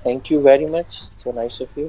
Thank you very much. So nice of you.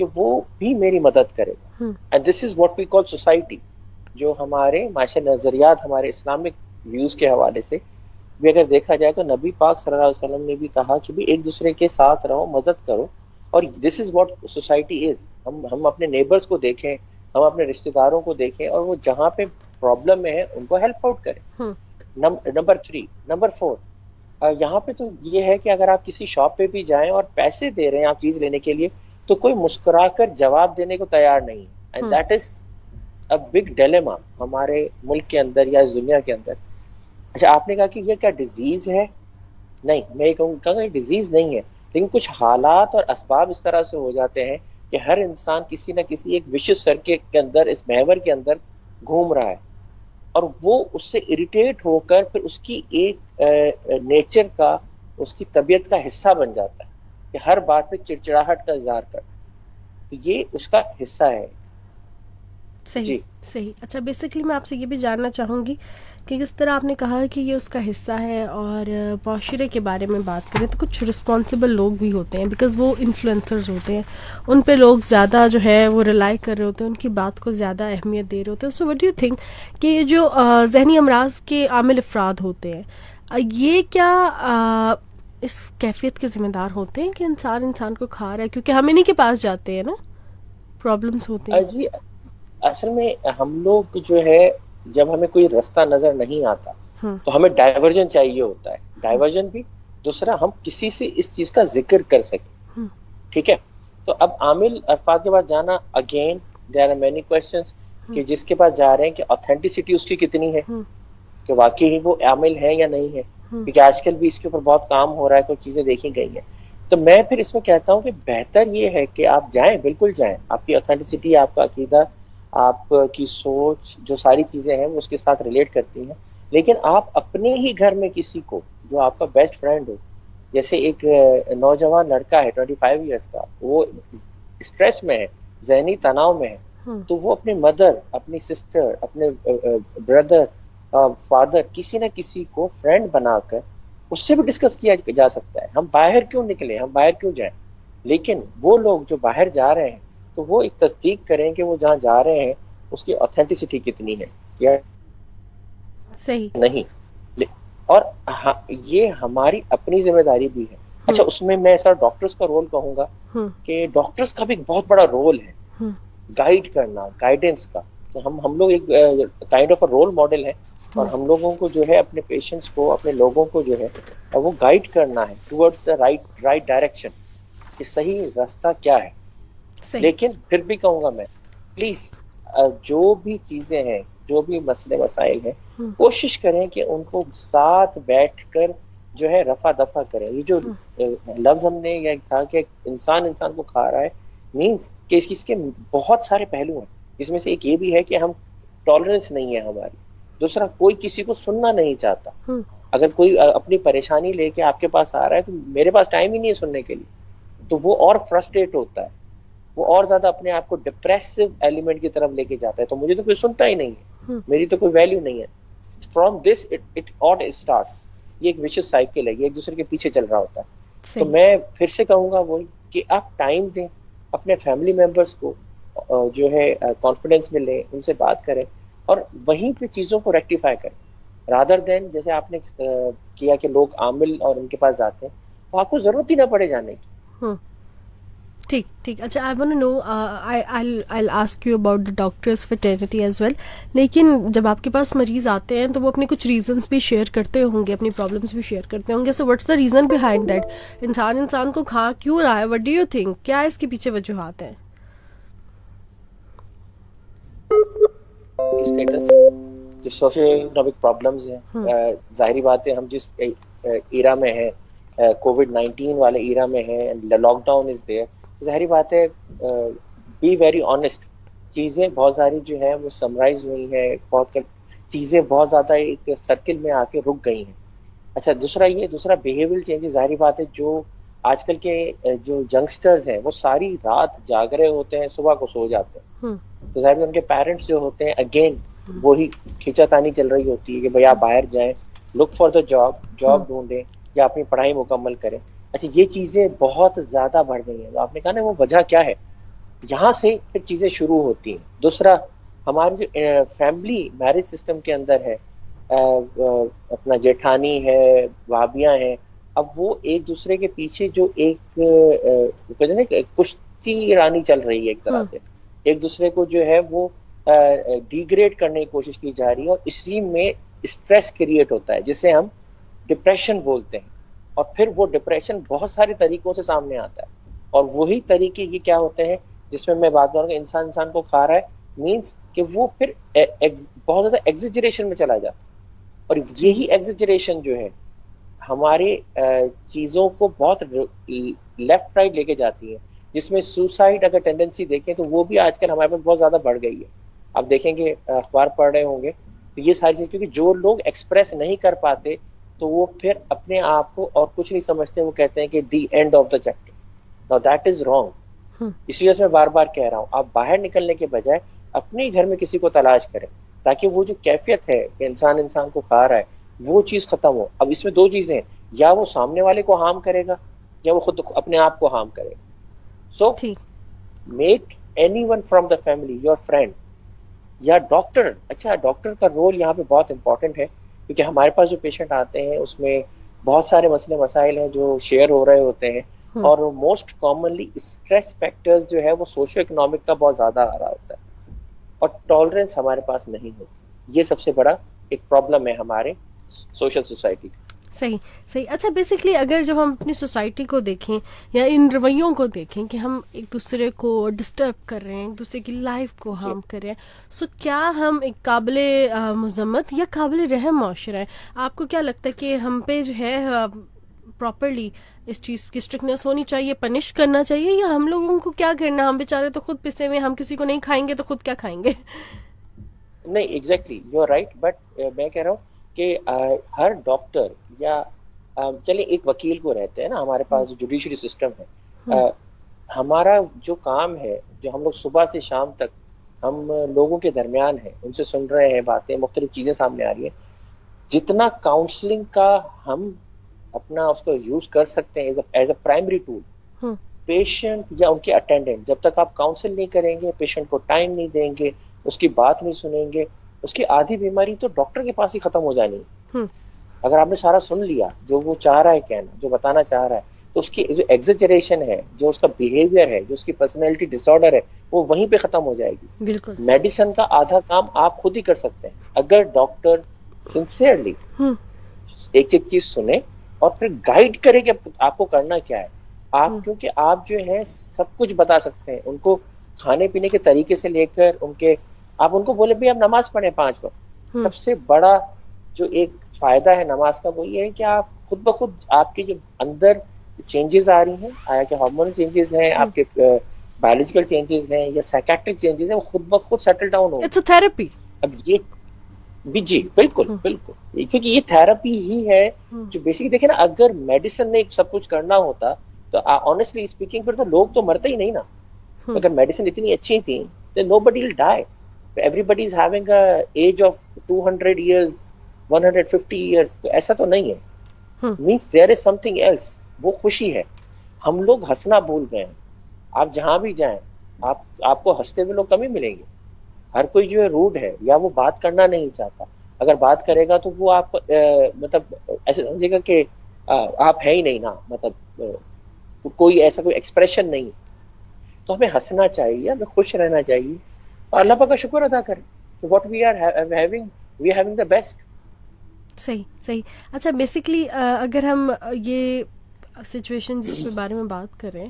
کہ وہ بھی میری مدد کرے گا. And this is what we call society. جو ہمارے معاشی نظریات ہمارے اسلامک ویوز کے حوالے سے بھی اگر دیکھا جائے تو نبی پاک صلی اللہ علیہ وسلم نے بھی کہا کہ بھی ایک دوسرے کے ساتھ رہو, مدد کرو. اور دس از واٹ سوسائٹی از. ہم اپنے نیبرز کو دیکھیں, ہم اپنے رشتے داروں کو دیکھیں, اور وہ جہاں پہ پرابلم میں ہے ان کو ہیلپ آؤٹ کریں. نمبر 3. نمبر 4, یہاں پہ تو یہ ہے کہ اگر آپ کسی شاپ پہ بھی جائیں اور پیسے دے رہے ہیں آپ چیز لینے کے لیے, تو کوئی مسکرا کر جواب دینے کو تیار نہیں. And that is a big dilemma ہمارے ملک کے اندر یا اس دنیا کے اندر. اچھا, آپ نے کہا کہ یہ کیا ڈیزیز ہے؟ نہیں, میں یہ کہوں گا ڈیزیز نہیں ہے, لیکن کچھ حالات اور اسباب اس طرح سے ہو جاتے ہیں کہ ہر انسان کسی نہ کسی ایک وشیس سرکل کے اندر, اس محور کے اندر گھوم رہا ہے, اور وہ اس سے اریٹیٹ ہو کر پھر اس کی ایک نیچر کا, اس کی طبیعت کا حصہ بن جاتا ہے کہ ہر بات پہ چڑچڑاہٹ کا اظہار کر. تو یہ اس کا حصہ ہے. صحیح صحیح. اچھا, بیسکلی میں آپ سے یہ بھی جاننا چاہوں گی کہ کس طرح آپ نے کہا کہ یہ اس کا حصہ ہے, اور معاشرے کے بارے میں بات کریں تو کچھ رسپانسبل لوگ بھی ہوتے ہیں, بیکاز وہ انفلوئنسرز ہوتے ہیں, ان پہ لوگ زیادہ جو ہے وہ ریلائی کر رہے ہوتے ہیں, ان کی بات کو زیادہ اہمیت دے رہے ہوتے ہیں. So what do you think کہ یہ جو ذہنی امراض کے عامل افراد ہوتے ہیں, یہ کیا اس کیفیت کے ذمہ دار ہوتے ہیں کہ انسان کو کھا رہا ہے, کیونکہ ہم انہیں کے پاس جاتے ہیں نا, پرابلمس ہوتے ہیں. جی, اصل میں ہم لوگ جو ہے جب ہمیں کوئی رستہ نظر نہیں آتا تو ہمیں ڈائیورژن چاہیے ہوتا ہے. ڈائیورژن بھی, دوسرا ہم کسی سے اس چیز کا ذکر کر سکیں. ٹھیک ہے, تو اب عامل الفاظ کے پاس جانا, again there are many questions کہ جس کے پاس جا رہے ہیں کہ اوتھینٹسٹی اس کی کتنی ہے, کہ واقعی وہ عامل ہے یا نہیں ہے, کیونکہ آج کل بھی اس کے اوپر بہت کام ہو رہا ہے, کچھ چیزیں دیکھی گئی ہیں. تو میں پھر اس میں کہتا ہوں کہ بہتر یہ ہے کہ آپ جائیں, بالکل جائیں, آپ کی اوتھینٹسٹی, آپ کا عقیدہ, آپ کی سوچ, جو ساری چیزیں ہیں وہ اس کے ساتھ ریلیٹ کرتی ہیں. لیکن آپ اپنے ہی گھر میں کسی کو جو آپ کا بیسٹ فرینڈ ہو, جیسے ایک نوجوان لڑکا ہے 25 ایئرس کا, وہ اسٹریس میں ہے, ذہنی تناؤ میں ہے, تو وہ اپنی مدر, اپنی سسٹر, اپنے بردر, فادر, کسی نہ کسی کو فرینڈ بنا کر اس سے بھی ڈسکس کیا جا سکتا ہے. ہم باہر کیوں نکلیں, ہم باہر کیوں جائیں, لیکن وہ لوگ جو باہر جا رہے ہیں تو وہ ایک تصدیق کریں کہ وہ جہاں جا رہے ہیں اس کی اوتھینٹسٹی کتنی ہے, کیا صحیح نہیں. اور یہ ہماری اپنی ذمہ داری بھی ہے. اچھا, اس میں میں سر ڈاکٹرز کا رول کہوں گا کہ ڈاکٹرز کا بھی ایک بہت بڑا رول ہے گائیڈ کرنا, گائیڈنس کا. تو ہم لوگ ایک kind of a role model ہے, اور ہم لوگوں کو جو ہے اپنے پیشنٹس کو, اپنے لوگوں کو جو ہے وہ گائیڈ کرنا ہے ٹورڈز رائٹ ڈائریکشن, کہ صحیح راستہ کیا ہے. لیکن پھر بھی کہوں گا میں, پلیز جو بھی چیزیں ہیں, جو بھی مسئلے مسائل ہیں, کوشش کریں کہ ان کو ساتھ بیٹھ کر جو ہے رفع دفع کریں. یہ جو لفظ ہم نے یہ تھا کہ انسان کو کھا رہا ہے, مینس کہ اس کے بہت سارے پہلو ہیں, جس میں سے ایک یہ بھی ہے کہ ہم ٹالرنس نہیں ہے ہماری. دوسرا, کوئی کسی کو سننا نہیں چاہتا. اگر کوئی اپنی پریشانی لے کے آپ کے پاس آ رہا ہے تو میرے پاس ٹائم ہی نہیں ہے سننے کے لیے, تو وہ اور فرسٹریٹ ہوتا ہے, وہ اور زیادہ اپنے آپ کو ڈپریسو ایلیمنٹ کی طرف لے کے جاتا ہے. تو مجھے تو کوئی سنتا ہی نہیں ہے, میری تو کوئی ویلیو نہیں ہے. From this it starts. یہ ایک ویشیس سائیکل ہے, یہ ایک دوسرے کے پیچھے چل رہا ہوتا ہے. تو میں پھر سے کہوں گا وہی کہ آپ ٹائم دیں اپنے فیملی ممبرس کو, جو ہے کانفیڈینس میں لیں, ان سے بات کریں, اور وہیں پہ چیزوں کو ریکٹیفائی کریں, رادر دین جیسے آپ نے کیا کہ لوگ عامل اور ان کے پاس جاتے ہیں, تو آپ کو ضرورت ہی نہ پڑے جانے کی. ٹھیک. اچھا, I want to know, I ask you about the doctors fraternity as well. لیکن جب آپ کے پاس مریض آتے ہیں تو وہ اپنے کچھ ریزنس بھی شیئر کرتے ہوں گے, اپنی پرابلمس بھی شیئر کرتے ہوں گے. So what's the reason behind that? انسان کو کھا کیوں رہا ہے؟ وٹ ڈو یو تھنک, کیا اس کے پیچھے وجوہات ہیں؟ اسٹیٹس, جو سوشل اکنامک پرابلمز ہیں, ظاہری بات ہے ہم جس ایرا میں ہیں, کووڈ-19 والے ایرا میں ہیں, لاک ڈاؤن از دیئر, ظاہری بات ہے, بی ویری آنیسٹ, چیزیں بہت ساری جو ہیں وہ سمرائز ہوئی ہیں, بہت چیزیں بہت زیادہ ایک سرکل میں آ کے رک گئی ہیں. اچھا, دوسرا بیہیویئر چینجز, ظاہری بات ہے جو آج کل کے جو ینگسٹرز ہیں وہ ساری رات جاگ رہے ہوتے ہیں, صبح کو سو جاتے ہیں, تو ظاہر ان کے پیرنٹس جو ہوتے ہیں اگین وہی کھینچا تانی چل رہی ہوتی ہے کہ بھائی آپ باہر جائیں, لک فار دا جاب ڈھونڈیں, یا اپنی پڑھائی مکمل کریں. اچھا, یہ چیزیں بہت زیادہ بڑھ گئی ہیں. آپ نے کہا نا وہ وجہ کیا ہے, یہاں سے پھر چیزیں شروع ہوتی ہیں. دوسرا ہمارے جو فیملی میرج سسٹم کے اندر ہے, اپنا جیٹھانی ہے, بھابیاں ہیں, اب وہ ایک دوسرے کے پیچھے جو ایک کشتی رانی چل رہی ہے ایک طرح سے, ایک دوسرے کو جو ہے وہ ڈیگریڈ کرنے کی کوشش کی جا رہی ہے, اور اسی میں اسٹریس کریٹ ہوتا ہے جسے ہم ڈپریشن بولتے ہیں. اور پھر وہ ڈپریشن بہت سارے طریقوں سے سامنے آتا ہے, اور وہی طریقے یہ کیا ہوتے ہیں جس میں بات کروں گا انسان کو کھا رہا ہے, مینس کہ وہ پھر بہت زیادہ ایگزیجریشن میں چلا جاتا ہے, اور یہی ایگزیجریشن جو ہے ہمارے چیزوں کو بہت لیفٹ رائٹ لے کے جاتی ہے, جس میں سوسائڈ اگر ٹینڈنسی دیکھیں تو وہ بھی آج کل ہمارے پاس بہت زیادہ بڑھ گئی ہے. آپ دیکھیں گے, اخبار پڑھ رہے ہوں گے, تو یہ ساری چیز, کیونکہ جو لوگ ایکسپریس نہیں کر پاتے تو وہ پھر اپنے آپ کو اور کچھ نہیں سمجھتے, وہ کہتے ہیں کہ the end of the chapter. Now that is wrong. اسی وجہ سے میں بار بار کہہ رہا ہوں, آپ باہر نکلنے کے بجائے اپنے گھر میں کسی کو تلاش کریں, تاکہ وہ جو کیفیت ہے کہ انسان کو کھا رہا ہے وہ چیز ختم ہو. اب اس میں دو چیزیں ہیں, یا وہ سامنے والے کو ہارم کرے گا یا وہ خود اپنے آپ کو ہارم کرے گا. So make anyone from the family your friend یا ڈاکٹر. اچھا, ڈاکٹر کا رول یہاں پہ بہت امپورٹنٹ ہے, کیونکہ ہمارے پاس جو پیشنٹ آتے ہیں اس میں بہت سارے مسئلے مسائل ہیں جو شیئر ہو رہے ہوتے ہیں, اور موسٹ کامنلی اسٹریس فیکٹرز جو ہے وہ سوشو اکنامک کا بہت زیادہ آ رہا ہوتا ہے, اور ٹالرنس ہمارے پاس نہیں ہوتی. یہ سب سے بڑا ایک پرابلم ہے ہمارے سوشل سوسائٹی کا. صحیح. اچھا, بیسکلی اگر جب ہم اپنی سوسائٹی کو دیکھیں یا ان رویوں کو دیکھیں کہ ہم ایک دوسرے کو ڈسٹرب کر رہے ہیں, ایک دوسرے کی لائف کو ہارم کر رہے ہیں, سو کیا ہم ایک قابل مذمت یا قابل رحم معاشرہ ہے؟ آپ کو کیا لگتا ہے کہ ہم پہ جو ہے پراپرلی اس چیز کی اسٹرکٹنیس ہونی چاہیے, پنش کرنا چاہیے, یا ہم لوگوں کو کیا کرنا, ہم بیچارے تو خود پسے ہوئے, ہم کسی کو نہیں کھائیں گے تو خود کیا کھائیں گے؟ نہیں, exactly you are right, but میں کہہ رہا ہوں کہ ہر ڈاکٹر یا چلیں ایک وکیل کو رہتے ہیں نا, ہمارے پاس جو جوڈیشری سسٹم ہے, ہمارا جو کام ہے, جو ہم لوگ صبح سے شام تک ہم لوگوں کے درمیان ہیں, ان سے سن رہے ہیں باتیں, مختلف چیزیں سامنے آ رہی ہیں, جتنا کاؤنسلنگ کا ہم اپنا اس کو یوز کر سکتے ہیں as a primary tool, patient یا ان کے اٹینڈنٹ, جب تک آپ کاؤنسل نہیں کریں گے, پیشنٹ کو ٹائم نہیں دیں گے, اس کی بات نہیں سنیں گے, اس کی آدھی بیماری تو ڈاکٹر کے پاس ہی ختم ہو جانی ہے. اگر آپ نے سارا سن لیا جو وہ چاہ رہا ہے کہنا, جو بتانا چاہ رہا ہے, تو اس کی جو ایگزیجریشن ہے, جو اس کا بیہیویئر ہے, جو اس کی پرسنالٹی ڈس آرڈر ہے, وہ وہیں پہ ختم ہو جائے گی. بالکل. میڈیسن کا آدھا کام آپ خود ہی کر سکتے ہیں اگر ڈاکٹر سنسیئرلی ایک ایک چیز سنے اور پھر گائیڈ کرے کہ آپ کو کرنا کیا ہے. آپ کیونکہ آپ جو ہے سب کچھ بتا سکتے ہیں, ان کو کھانے پینے کے طریقے سے لے کر ان کے, آپ ان کو بولے بھی آپ نماز پڑھیں 5 وقت. سب سے بڑا جو ایک فائدہ ہے نماز کا وہ یہ ہے کہ آپ خود بخود آپ کے جو اندر چینجز آ رہی ہیں, آیا کہ ہارمونل چینجز ہیں, آپ کے بایولوجیکل چینجز ہیں یا سائیکیٹرک چینجز ہیں, وہ خود بخود سیٹل ڈاؤن ہو. It's a therapy. اب یہ بھی جی بالکل بالکل, کیونکہ یہ تھراپی ہی ہے جو بیسکلی دیکھیں نا, اگر میڈیسن نے سب کچھ کرنا ہوتا تو آنیسٹلی اسپیکنگ پھر تو لوگ تو مرتے ہی نہیں نا. اگر میڈیسن اتنی اچھی تھی تو nobody will die. Everybody is having a age of 200 years, 150 years. تو ایسا تو نہیں ہے. Means there is something else. وہ خوشی ہے. ہم لوگ ہنسنا بھول گئے ہیں. آپ جہاں بھی جائیں آپ کو ہنستے ہوئے لوگ کم ہی ملیں گے. ہر کوئی جو ہے روڈ ہے یا وہ بات کرنا نہیں چاہتا. اگر بات کرے گا تو وہ آپ مطلب ایسے سمجھے گا کہ آپ ہے ہی نہیں نا, مطلب کوئی ایسا کوئی ایکسپریشن نہیں. تو ہمیں ہنسنا چاہیے, ہمیں خوش رہنا چاہیے, اور اللہ پاک کا شکر ادا کریں. what we are having the best. صحیح. اچھا, بیسکلی اگر ہم یہ سچویشن جس کے بارے میں بات کریں,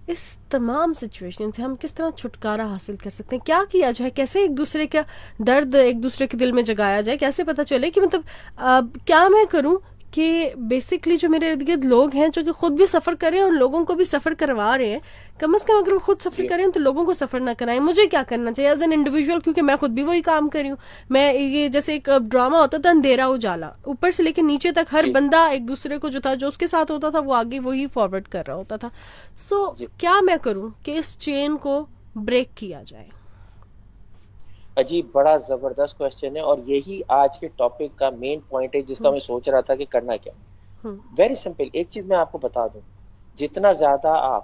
اس تمام سچویشن سے ہم کس طرح چھٹکارا حاصل کر سکتے ہیں؟ کیا کیا جائے؟ کیسے ایک دوسرے کا درد ایک دوسرے کے دل میں جگایا جائے؟ کیسے پتہ چلے کہ مطلب کیا میں کروں کہ بیسکلی جو میرے ارد گرد لوگ ہیں جو کہ خود بھی سفر کریں اور لوگوں کو بھی سفر کروا رہے ہیں, کم از کم اگر وہ خود سفر کریں تو لوگوں کو سفر نہ کرائیں. مجھے کیا کرنا چاہیے ایز این انڈیویجول, کیونکہ میں خود بھی وہی کام کر رہی ہوں. میں یہ جیسے ایک ڈرامہ ہوتا تھا اندھیرا اجالا, اوپر سے لے کے نیچے تک ہر بندہ ایک دوسرے کو جو تھا, جو اس کے ساتھ ہوتا تھا وہ آگے وہی فارورڈ کر رہا ہوتا تھا. سو کیا میں کروں کہ اس چین کو بریک کیا جائے؟ عجیب, بڑا زبردست کوشچن ہے, اور یہی آج کے ٹاپک کا مین پوائنٹ ہے جس کا میں سوچ رہا تھا کہ کرنا کیا. ویری سمپل, ایک چیز میں آپ کو بتا دوں, جتنا زیادہ آپ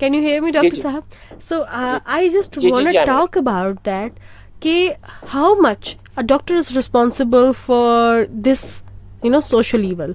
Can you hear me, Dr. Sahab? So I just want to talk about that, how much a doctor is responsible for this, social evil.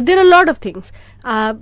there are a lot of things.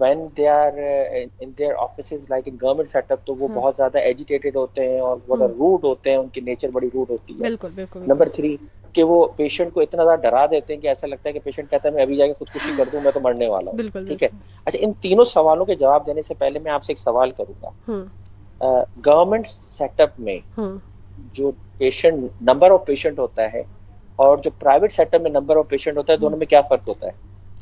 when they are in their offices like in government setup تو وہ بہت زیادہ agitated ہوتے ہیں اور بہت rude ہوتے ہیں, ان کی نیچر بڑی rude ہوتی ہے. بالکل بالکل. نمبر 3 کہ وہ پیشنٹ کو اتنا زیادہ ڈرا دیتے ہیں کہ ایسا لگتا ہے کہ پیشنٹ کہتا ہے میں ابھی جا کے خودکشی کر دوں, میں تو مرنے والا ہوں. ٹھیک ہے, اچھا ان تینوں سوالوں کے جواب دینے سے پہلے میں آپ سے ایک سوال کروں گا. گورنمنٹ سیٹ اپ میں جو پیشنٹ نمبر آف پیشنٹ ہوتا ہے اور جو پرائیویٹ سیٹ اپ میں نمبر آف پیشنٹ ہوتا ہے, دونوں میں کیا فرق ہوتا ہے؟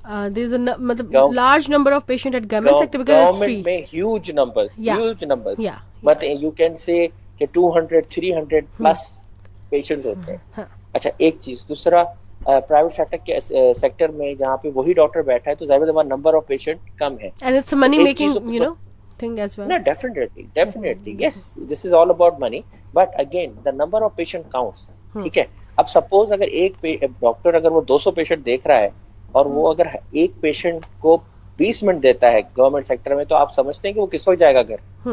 there is a matlab large number of patient at government sector because it's free. Government mein huge numbers. But you can say کہ 200 300 plus patients ہوتے ہیں. اچھا ایک چیز, دوسرا پرائیویٹ سیکٹر میں جہاں پہ وہی ڈاکٹر بیٹھا ہے تو ظاہر ہے نمبر آف پیشنٹ کم ہے. And it's a money making thing as well. No, definitely. Yes, this is all about money. But again, the number of patient counts. ٹھیک ہے, اب سپوز اگر ایک ڈاکٹر اگر وہ 200 پیشنٹ دیکھ رہا ہے اور وہ اگر ایک پیشنٹ کو 20 منٹ دیتا ہے گورنمنٹ سیکٹر میں, تو آپ سمجھتے ہیں کہ وہ کس وقت جائے گا گھر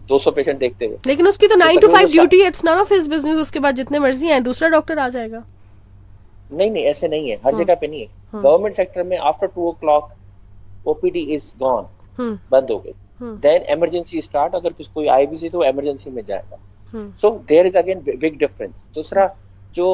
200 پیشنٹ دیکھتے ہوئے؟ لیکن اس کی تو 9 to 5 ڈیوٹی ہے, it's none of his business. اس کے بعد جتنے مرضی ہیں دوسرا ڈاکٹر آ جائے گا. نہیں ایسے نہیں ہے, ہر جگہ پہ نہیں ہے. گورنمنٹ سیکٹر میں آفٹر 2 o'clock OPD از گون, بند ہو گئی. دین ایمرجنسی اسٹارٹ, اگر کوئی آئی بھی سی تو ایمرجنسی میں جائے گا. سو دیر از اگین بگ ڈفرنس. دوسرا جو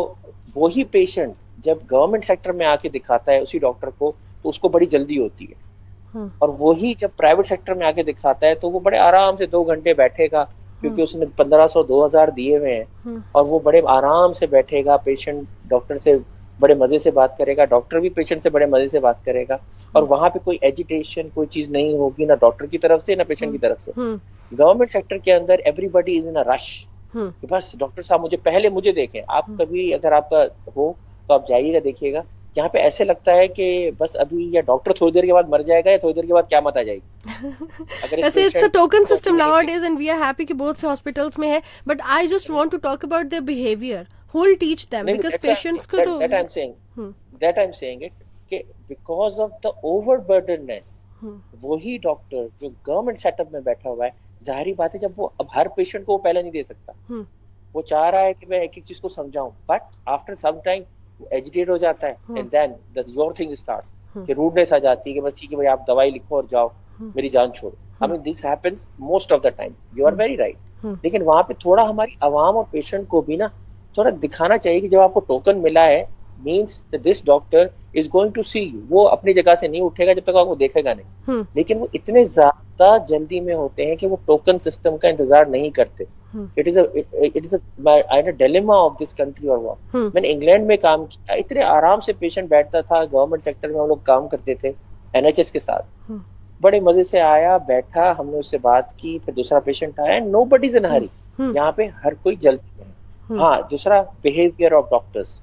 وہی پیشنٹ جب گورنمنٹ سیکٹر میں آ کے دکھاتا ہے اسی ڈاکٹر کو تو اس کو بڑی جلدی ہوتی ہے, اور وہی جب پرائیویٹ سیکٹر میں آ کے دکھاتا ہے تو وہ بڑے آرام سے 2 گھنٹے بیٹھے گا, کیونکہ اس نے 1500 2000 دیے ہوئے ہیں, اور وہ بڑے آرام سے بیٹھے گا. پیشنٹ ڈاکٹر سے بڑے مزے سے بات کرے گا, ڈاکٹر بھی پیشنٹ سے بڑے مزے سے بات کرے گا, اور وہاں پہ کوئی ایجیٹیشن کوئی چیز نہیں ہوگی نہ ڈاکٹر کی طرف سے نہ پیشنٹ کی طرف سے. گورنمنٹ سیکٹر کے اندر ایوری بڈی از ان اے رش کہ بس ڈاکٹر صاحب مجھے دیکھیں. آپ کبھی اگر آپ کا ہو تو آپ جائیے گا, دیکھیے گا, یہاں پہ ایسے لگتا ہے کہ بس ابھی یا ڈاکٹر تھوڑی دیر کے بعد مر جائے گا یا تھوڑی دیر کے بعد قیامت آ جائے گی. ایسے it's a token system nowadays and we are happy کہ بہت سے ہاسپٹلس میں ہے, but I just want to talk about their behavior. Who will teach them? Because patients کو تو that I'm saying it کہ because of the overburdenedness وہی doctor جو گورنمنٹ سیٹ اپ میں بیٹھا ہوا ہے, ظاہری بات ہے جب وہ اب ہر پیشنٹ کو وہ پہلے نہیں دے سکتا, وہ چاہ رہا ہے کہ میں ایک ایک چیز کو سمجھاؤں, but after some time agitate ہو جاتا ہے, and then your thing starts کہ روڈنیس آ جاتی ہے کہ بس ٹھیک ہے بھائی آپ دوائی لکھو اور جاؤ, میری جان چھوڑو. I mean this happens most of the time. You are very right. لیکن وہاں پہ تھوڑا ہماری عوام اور پیشنٹ کو بھی نا تھوڑا دکھانا چاہیے کہ جب آپ کو ٹوکن ملا ہے means that this doctor is going to see you. وہ اپنی جگہ سے نہیں اٹھے گا جب تک آپ کو دیکھے گا نہیں, لیکن وہ اتنے زیادہ جلدی میں ہوتے ہیں کہ وہ ٹوکن سسٹم کا انتظار نہیں کرتے. It is a dilemma of this country or what. میں نے انگلینڈ میں کام کیا, اتنے آرام سے پیشنٹ بیٹھتا تھا گورنمنٹ سیکٹر میں, ہم لوگ کام کرتے تھے NHS کے ساتھ, بڑے مزے سے آیا بیٹھا, ہم نے اس سے بات کی, پھر دوسرا پیشنٹ آیا, نوبڈی از ان ہری. یہاں پہ ہر کوئی جلدی میں ہے. ہاں دوسرا بہیویئر آف ڈاکٹرز.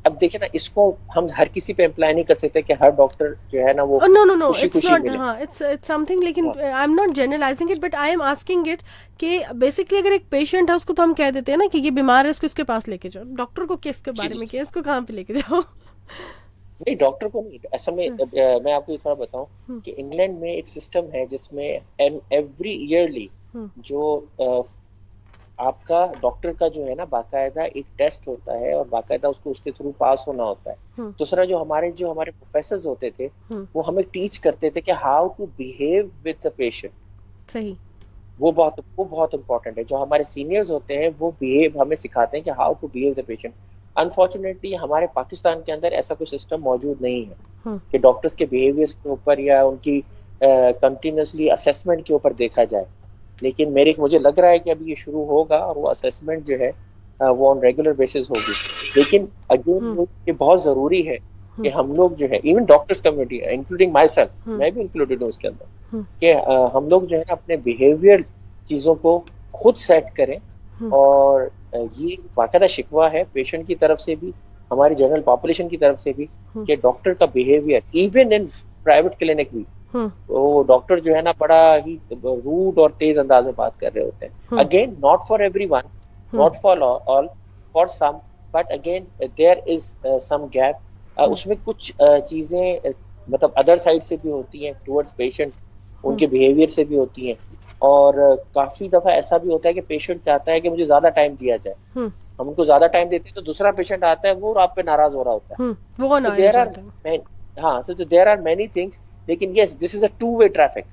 اب دیکھیں نا, اس کو ہم ہر کسی پہ امپلائی نہیں کر سکتے کہ ہر ڈاکٹر جو ہے نا وہ خوشی خوشی ملے. ہاں اٹس سم تھنگ, لیکن I am not generalising it but I am asking it کہ بیسکلی اگر ایک پیشنٹ ہے اس کو تو ہم کہہ دیتے ہیں نا کہ یہ بیمار ہے, اس کو اس کے پاس لے کے جاؤ. ڈاکٹر کو کس کے بارے میں کیا, اس کو کہاں پہ لے کے جاؤ؟ نہیں ڈاکٹر کو نہیں, اصل میں میں آپ کو یہ تھوڑا بتاؤں کہ انگلینڈ میں ایک سسٹم ہے جس میں ایوری ایئرلی جو آپ کا ڈاکٹر کا جو ہے نا باقاعدہ ایک ٹیسٹ ہوتا ہے اور باقاعدہ اس کو اس کے تھرو پاس ہونا ہوتا ہے. دوسرا جو ہمارے پروفیسرز ہوتے تھے وہ ہمیں ٹیچ کرتے تھے کہ how to behave with the patient. صحیح, وہ بہت امپورٹنٹ ہے. جو ہمارے سینئرز ہوتے ہیں وہ بہیو ہمیں سکھاتے ہیں کہ how to behave the patient. Unfortunately ہمارے پاکستان کے اندر ایسا کوئی سسٹم موجود نہیں ہے کہ ڈاکٹرز کے بہیویئرس کے اوپر یا ان کی کنٹینیوسلی اسیسمنٹ کے اوپر دیکھا جائے. لیکن مجھے لگ رہا ہے کہ اب یہ شروع ہوگا اور وہ اسیسمنٹ جو ہے وہ آن ریگولر بیسس ہوگی. لیکن اگین یہ بہت ضروری ہے کہ ہم لوگ جو ہے even doctors community including my self, میں بھی انکلوڈیڈ ہوں اس کے اندر, کہ ہم لوگ جو ہے نا اپنے بیہیویئر چیزوں کو خود سیٹ کریں. اور یہ باقاعدہ شکوہ ہے پیشنٹ کی طرف سے بھی, ہماری جنرل پاپولیشن کی طرف سے بھی, کہ ڈاکٹر کا behaviour even in private clinic بھی وہ ڈاکٹر جو ہے نا بڑا ہی روڈ اور تیز انداز میں بات کر رہے ہوتے ہیں. Again not for everyone, not for all, for some, but again there is some gap. اس میں کچھ چیزیں مطلب ادر سائڈ سے بھی ہوتی ہیں ٹورڈز پیشنٹ, ان کے بیہیویئر سے بھی ہوتی ہیں. اور کافی دفعہ ایسا بھی ہوتا ہے کہ پیشنٹ چاہتا ہے کہ مجھے زیادہ ٹائم دیا جائے, ہم ان کو زیادہ ٹائم دیتے ہیں تو دوسرا پیشنٹ آتا ہے وہ آپ پہ ناراض ہو رہا ہوتا ہے. ہاں, تو دیر آر مینی تھنگس لیکن یس دس از اے ٹو وے ٹریفک.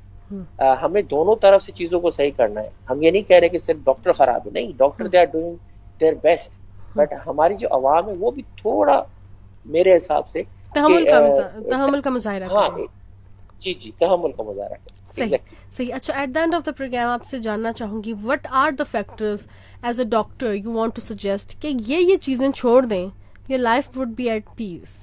ہمیں دونوں طرف سے چیزوں کو صحیح کرنا ہے. ہم یہ نہیں کہہ رہے کہ صرف ڈاکٹر خراب ہے, نہیں, doctor they are doing their best, but ہماری جو عوام ہے وہ بھی تھوڑا میرے حساب سے تحمل کا مظاہرہ ہاں جی تحمل کا مظاہرہ. صحیح. اچھا, at the end of the programme آپ سے جاننا چاہوں گی, what are the factors as a doctor you want to suggest کہ یہ چیزیں چھوڑ دیں, your life would be at peace.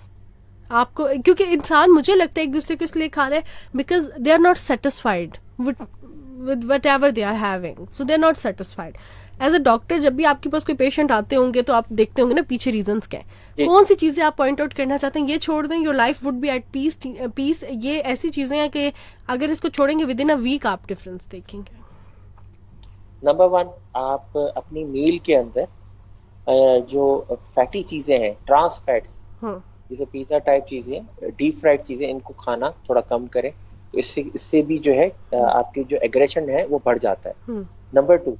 آپ کو, کیونکہ انسان مجھے لگتا ہے ایک دوسرے کو اس لیے کھا رہے ہیں because they are not satisfied with whatever they are having, so they are not satisfied. As a doctor جب بھی آپ کے پاس کوئی پیشنٹ آتے ہوں گے تو آپ دیکھتے ہوں گے نا پیچھے ریزنس کیا ہیں, کون سی چیزیں آپ پوائنٹ آؤٹ کرنا چاہتے ہیں یہ چھوڑ دیں, your life would be at peace. یہ ایسی چیزیں ہیں کہ اگر اس کو چھوڑیں گے ود ان اے ویک آپ ڈفرینس دیکھیں گے. نمبر 1, آپ اپنی میل کے اندر جو فیٹی چیزیں ہیں, ٹرانس فیٹس, جیسے پیزا ٹائپ چیزیں, ڈیپ فرائڈ چیزیں, ان کو کھانا تھوڑا کم کریں, تو اس سے بھی جو ہے آپ کی جو ایگریشن ہے وہ بڑھ جاتا ہے. نمبر 2,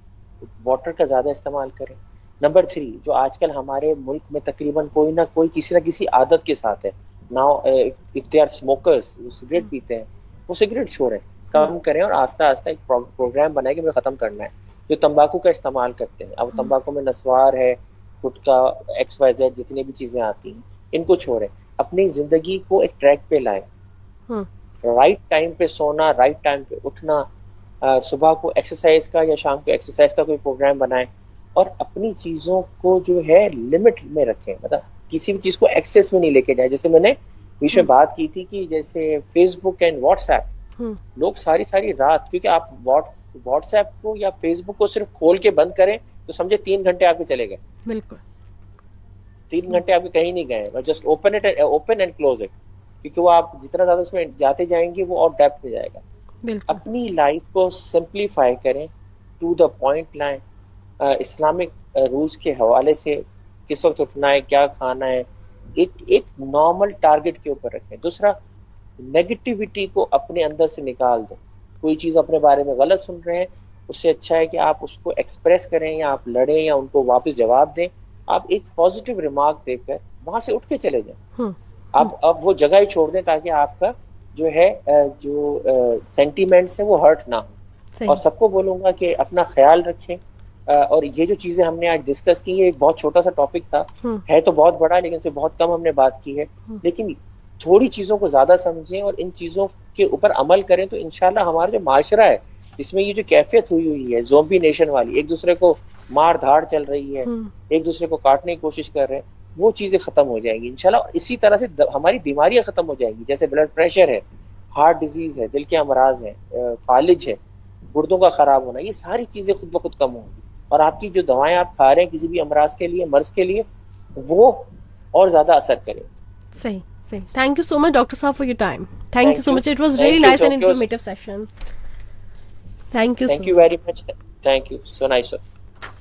واٹر کا زیادہ استعمال کریں. نمبر 3, جو آج کل ہمارے ملک میں تقریباً کوئی نہ کوئی کسی نہ کسی عادت کے ساتھ ہے, now if they are smokers, وہ سگریٹ پیتے ہیں, وہ سگریٹ چھوڑیں, کم کریں, اور آہستہ آہستہ ایک پروگرام بنائیں کہ مجھے ختم کرنا ہے. جو تمباکو کا استعمال کرتے ہیں, اب تمباکو میں نسوار ہے, گٹکا, XYZ, جتنی بھی چیزیں آتی ہیں, ان کو چھوڑیں. اپنی زندگی کو ایک ٹریک پہ لائیں, رائٹ ٹائم پہ سونا, رائٹ ٹائم پہ اٹھنا, صبح کو ایکسرسائز کا یا شام کو ایکسرسائز کا کوئی پروگرام بنائیں, اور اپنی چیزوں کو جو ہے لمٹ میں رکھیں, مطلب کسی بھی چیز کو ایکسیس میں نہیں لے کے جائیں. جیسے میں نے بیچ میں بات کی تھی کہ جیسے Facebook and WhatsApp, لوگ ساری رات, کیونکہ آپ واٹس ایپ کو یا فیس بک کو صرف کھول کے بند کریں تو سمجھے 3 گھنٹے آپ کے چلے گئے. بالکل 3 گھنٹے آپ کے کہیں نہیں گئے, just open and close it, کیونکہ وہ آپ جتنا زیادہ اس میں جاتے جائیں گے وہ اور ڈیپتھ میں جائے گا. اپنی لائف کو سمپلیفائی کریں, ٹو دا پوائنٹ لائیں. اسلامک رولز کے حوالے سے کس وقت اٹھنا ہے, کیا کھانا ہے, ایک نارمل ٹارگٹ کے اوپر رکھیں. دوسرا, نیگیٹیوٹی کو اپنے اندر سے نکال دیں. کوئی چیز اپنے بارے میں غلط سن رہے ہیں, اس سے اچھا ہے کہ آپ اس کو ایکسپریس کریں, یا آپ لڑیں, یا ان کو واپس جواب دیں. آپ ایک پازیٹیو ریمارک دے کر وہاں سے اٹھ کے چلے جائیں. آپ اب وہ جگہ ہی چھوڑ دیں تاکہ آپ کا جو ہے جو سینٹیمنٹس ہیں وہ ہرٹ نہ ہو. اور سب کو بولوں گا کہ اپنا خیال رکھیں. اور یہ جو چیزیں ہم نے آج ڈسکس کی, یہ ایک بہت چھوٹا سا ٹاپک تھا, ہے تو بہت بڑا, لیکن سے بہت کم ہم نے بات کی ہے. لیکن تھوڑی چیزوں کو زیادہ سمجھیں اور ان چیزوں کے اوپر عمل کریں تو انشاءاللہ ہمارا جو معاشرہ ہے, جس میں یہ جو کیفیت ہوئی ہے زومبی نیشن والی, ایک دوسرے کو مار دھاڑ چل رہی ہے, ایک دوسرے کو کاٹنے کی کوشش کر رہے ہیں, وہ چیزیں ختم ہو جائیں گی انشاءاللہ. اسی طرح سے ہماری بیماریاں ختم ہو جائیں گی, جیسے بلڈ پریشر ہے, ہارٹ ڈیزیز ہے, دل کے امراض ہیں, فالج ہے, گردوں کا خراب ہونا, یہ ساری چیزیں خود بخود کم ہوں گی. اور آپ کی جو دوائیں آپ کھا رہے ہیں کسی بھی امراض کے لیے, مرض کے لیے, وہ اور زیادہ اثر کرے. صحیح. Thank you so much, Dr. Saab, for your time. Thank you so much. It was really nice and informative session. Thank you. Thank you very much. Thank you. So nice.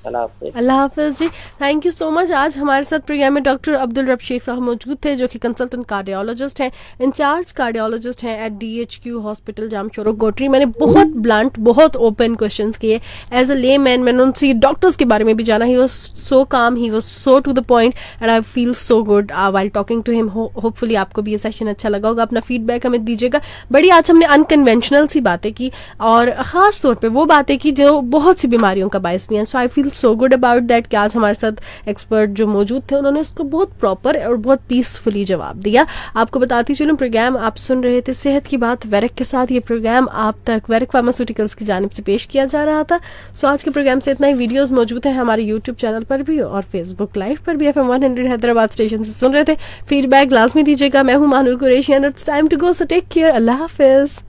اللہ حافظ جی. تھینک یو سو مچ. آج ہمارے ساتھ programme میں doctor Abdur Rab شیخ صاحب موجود تھے, جو کہ کنسلٹنٹ کارڈیالوجسٹ ہیں, انچارج کارڈیالوجسٹ ہیں ایٹ DHQ ہاسپٹل جام چوروک گوٹری. میں نے بہت بلانٹ, بہت اوپن کوشچنس کیے. ایز اے لے مین میں نے ان سے ڈاکٹرس کے بارے میں بھی جانا. He was so calm, he was so to the point, and I feel so good while talking to him. Hopefully آپ کو بھی یہ سیشن اچھا لگا ہوگا. اپنا فیڈ بیک ہمیں دیجیے گا. بڑی آج ہم نے انکنونشنل سی باتیں کی, اور خاص طور پہ وہ باتیں کی جو بہت سی بیماریوں کا باعث بھی ہیں. سو آئی feel so good about that کہ آج ہمارے ساتھ ایکسپرٹ جو موجود تھے انہوں نے اس کو بہت پراپر اور بہت پیسفلی جواب دیا. آپ کو بتاتی چلوں, پروگرام آپ سن رہے تھے صحت کی بات ویرک کے ساتھ. یہ پروگرام آپ تک ویرک فارماسیوٹیکلس کی جانب سے پیش کیا جا رہا تھا. سو آج کے پروگرام سے اتنا ہی. ویڈیوز موجود ہیں ہمارے یوٹیوب چینل پر بھی اور فیس بک لائیو پر بھی. FM 100 حیدرآباد اسٹیشن سے سن رہے تھے. فیڈ بیک لازمی دیجیے گا. میں ہوں Manoor Qureshi, and it's time to go, so take care. اللہ حافظ.